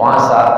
5-7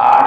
8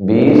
20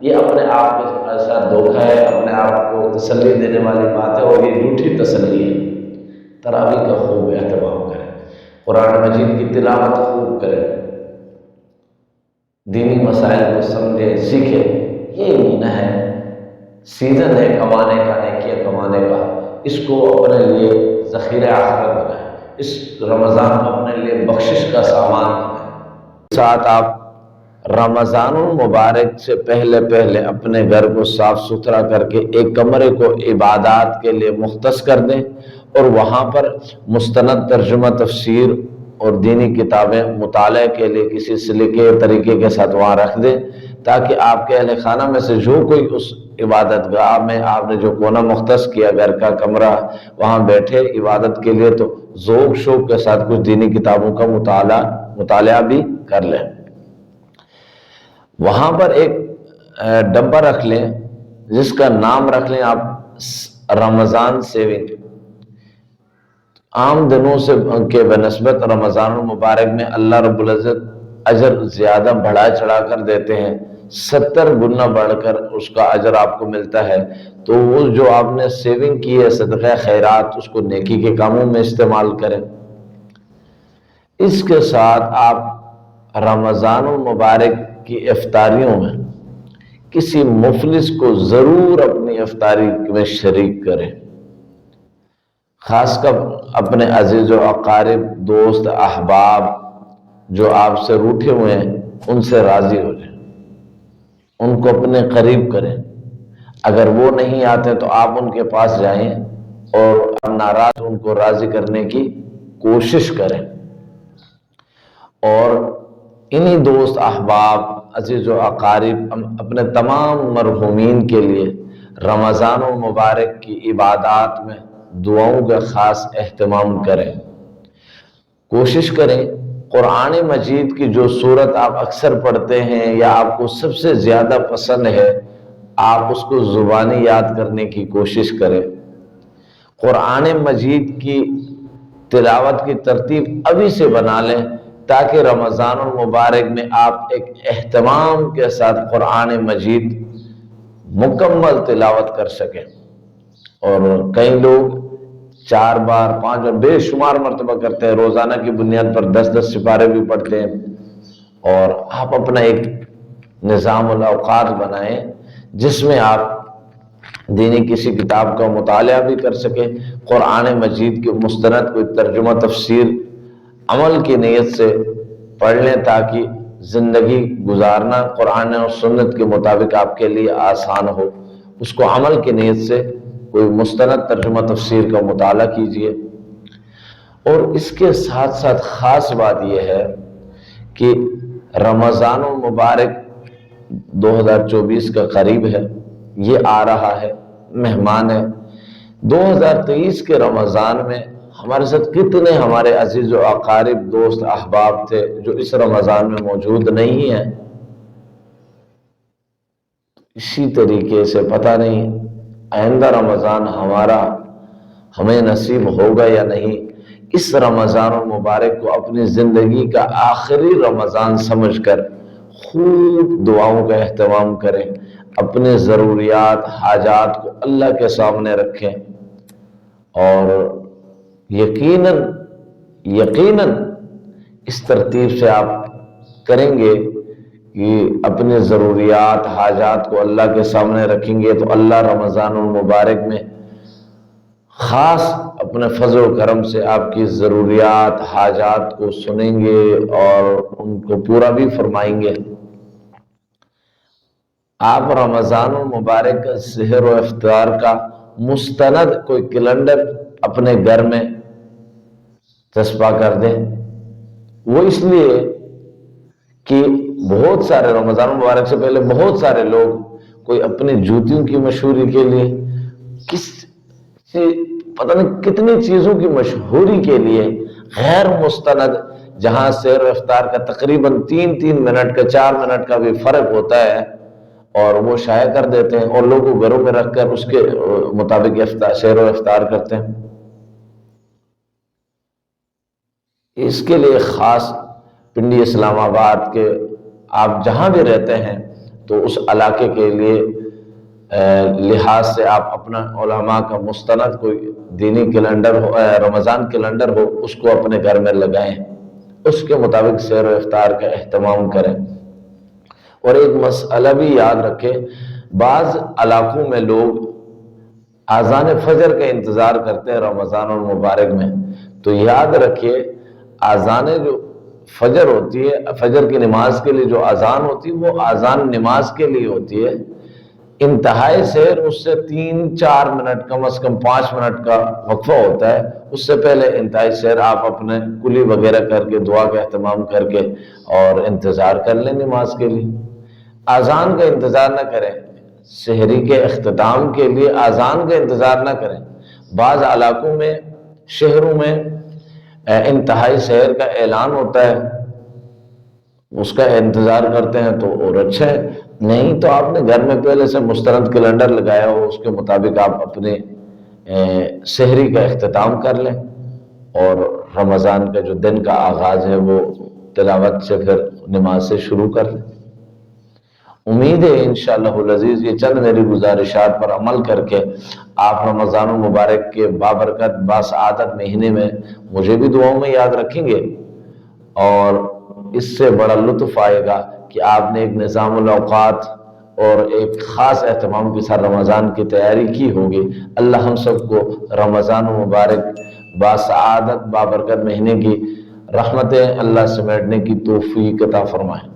یہ اپنے آپ کے ساتھ دھوکہ ہے، اپنے آپ کو تسلی دینے والی بات ہے، اور یہ جھوٹی تسلی ہے۔ تراویح کا خوب اہتمام کریں، قرآن مجید کی تلاوت خوب کریں، دینی مسائل کو سمجھیں سیکھیں۔ یہ مہینہ ہے، سیزن ہے کمانے کا، نیکیاں کمانے کا، اس کو اپنے لیے ذخیرہ آخرت بنائیں، اس رمضان کو اپنے لیے بخشش کا سامان بنائیں۔ ساتھ آپ رمضان المبارک سے پہلے اپنے گھر کو صاف ستھرا کر کے ایک کمرے کو عبادات کے لیے مختص کر دیں، اور وہاں پر مستند ترجمہ تفسیر اور دینی کتابیں مطالعے کے لیے کسی سلیقے طریقے کے ساتھ وہاں رکھ دیں، تاکہ آپ کے اہل خانہ میں سے جو کوئی اس عبادت گاہ میں آپ نے جو کونا مختص کیا، گھر کا کمرہ، وہاں بیٹھے عبادت کے لیے تو ذوق شوق کے ساتھ کچھ دینی کتابوں کا مطالعہ بھی کر لیں۔ وہاں پر ایک ڈبہ رکھ لیں جس کا نام رکھ لیں آپ رمضان سیونگ۔ عام دنوں سے کے بنسبت رمضان المبارک میں اللہ رب العزت اجر زیادہ بڑھا چڑھا کر دیتے ہیں، 70 گنا بڑھ کر اس کا اجر آپ کو ملتا ہے۔ تو وہ جو آپ نے سیونگ کی ہے صدقہ خیرات، اس کو نیکی کے کاموں میں استعمال کریں۔ اس کے ساتھ آپ رمضان المبارک کی افطاریوں میں کسی مفلس کو ضرور اپنی افطاری میں شریک کریں، خاص کر اپنے عزیز و اقارب، دوست، احباب جو آپ سے روٹھے ہوئے ہیں، ان سے راضی ہو جائیں، ان کو اپنے قریب کریں۔ اگر وہ نہیں آتے تو آپ ان کے پاس جائیں اور ناراض ان کو راضی کرنے کی کوشش کریں۔ اور انہی دوست، احباب، عزیز و اقارب، اپنے تمام مرحومین کے لیے رمضان المبارک کی عبادات میں دعاؤں کا خاص اہتمام کریں۔ کوشش کریں قرآن مجید کی جو سورت آپ اکثر پڑھتے ہیں یا آپ کو سب سے زیادہ پسند ہے، آپ اس کو زبانی یاد کرنے کی کوشش کریں۔ قرآن مجید کی تلاوت کی ترتیب ابھی سے بنا لیں، تاکہ رمضان المبارک میں آپ ایک اہتمام کے ساتھ قرآن مجید مکمل تلاوت کر سکیں۔ اور کئی لوگ 4 بار 5 بار بے شمار مرتبہ کرتے ہیں، روزانہ کی بنیاد پر 10 سپارے بھی پڑھتے ہیں۔ اور آپ اپنا ایک نظام الاوقات بنائیں جس میں آپ دینی کسی کتاب کا مطالعہ بھی کر سکیں، قرآن مجید کے مستند کوئی ترجمہ تفسیر عمل کی نیت سے پڑھ لیں، تاکہ زندگی گزارنا قرآن اور سنت کے مطابق آپ کے لیے آسان ہو۔ اس کو عمل کی نیت سے کوئی مستند ترجمہ تفسیر کا مطالعہ کیجئے۔ اور اس کے ساتھ ساتھ خاص بات یہ ہے کہ رمضان المبارک 2024 کا قریب ہے، یہ آ رہا ہے، مہمان ہے۔ 2023 کے رمضان میں ہمارے ساتھ کتنے ہمارے عزیز و اقارب، دوست، احباب تھے جو اس رمضان میں موجود نہیں ہیں۔ اسی طریقے سے پتہ نہیں آئندہ رمضان ہمیں نصیب ہوگا یا نہیں۔ اس رمضان المبارک کو اپنی زندگی کا آخری رمضان سمجھ کر خوب دعاؤں کا اہتمام کریں، اپنے ضروریات، حاجات کو اللہ کے سامنے رکھیں، اور یقیناً اس ترتیب سے آپ کریں گے کہ اپنے ضروریات، حاجات کو اللہ کے سامنے رکھیں گے تو اللہ رمضان المبارک میں خاص اپنے فضل و کرم سے آپ کی ضروریات، حاجات کو سنیں گے اور ان کو پورا بھی فرمائیں گے۔ آپ رمضان المبارک کا سحر و افطار کا مستند کوئی کیلنڈر اپنے گھر میں چسپاں کر دیں۔ وہ اس لیے کہ بہت سارے رمضان مبارک سے پہلے بہت سارے لوگ کوئی اپنی جوتیوں کی مشہوری کے لیے، پتہ نہیں کتنی چیزوں کی مشہوری کے لیے غیر مستند، جہاں سحر و افطار کا تقریباً 3 منٹ کا 4 منٹ کا بھی فرق ہوتا ہے، اور وہ شائع کر دیتے ہیں اور لوگوں گھروں میں رکھ کر اس کے مطابق سحر و افطار کرتے ہیں۔ اس کے لیے خاص پنڈی اسلام آباد کے آپ جہاں بھی رہتے ہیں تو اس علاقے کے لیے لحاظ سے آپ اپنا علماء کا مستند کوئی دینی کیلنڈر ہو، رمضان کیلنڈر ہو، اس کو اپنے گھر میں لگائیں، اس کے مطابق سحر و افطار کا اہتمام کریں۔ اور ایک مسئلہ بھی یاد رکھیں، بعض علاقوں میں لوگ اذان فجر کا انتظار کرتے ہیں رمضان المبارک میں، تو یاد رکھیے اذان جو فجر ہوتی ہے، فجر کی نماز کے لیے جو اذان ہوتی ہے وہ اذان نماز کے لیے ہوتی ہے۔ انتہائی سحر اس سے 3-4 منٹ، کم از کم 5 منٹ کا وقفہ ہوتا ہے، اس سے پہلے انتہائی سحر آپ اپنے کلی وغیرہ کر کے دعا کا اہتمام کر کے اور انتظار کر لیں نماز کے لیے۔ اذان کا انتظار نہ کریں، سحری کے اختتام کے لیے اذان کا انتظار نہ کریں۔ بعض علاقوں میں، شہروں میں انتہائی سحر کا اعلان ہوتا ہے، اس کا انتظار کرتے ہیں تو اور اچھا ہے، نہیں تو آپ نے گھر میں پہلے سے مستند کیلنڈر لگایا ہو، اس کے مطابق آپ اپنے سحری کا اختتام کر لیں، اور رمضان کا جو دن کا آغاز ہے وہ تلاوت سے پھر نماز سے شروع کر لیں۔ امید ہے انشاءاللہ العزیز یہ چند میری گزارشات پر عمل کر کے آپ رمضان المبارک کے بابرکت باسعادت مہینے میں مجھے بھی دعاؤں میں یاد رکھیں گے، اور اس سے بڑا لطف آئے گا کہ آپ نے ایک نظام الاوقات اور ایک خاص اہتمام کے ساتھ رمضان کی تیاری کی ہوگی۔ اللہ ہم سب کو رمضان المبارک باسعادت بابرکت مہینے کی رحمتیں اللہ سمیٹنے کی توفیق عطا فرمائے۔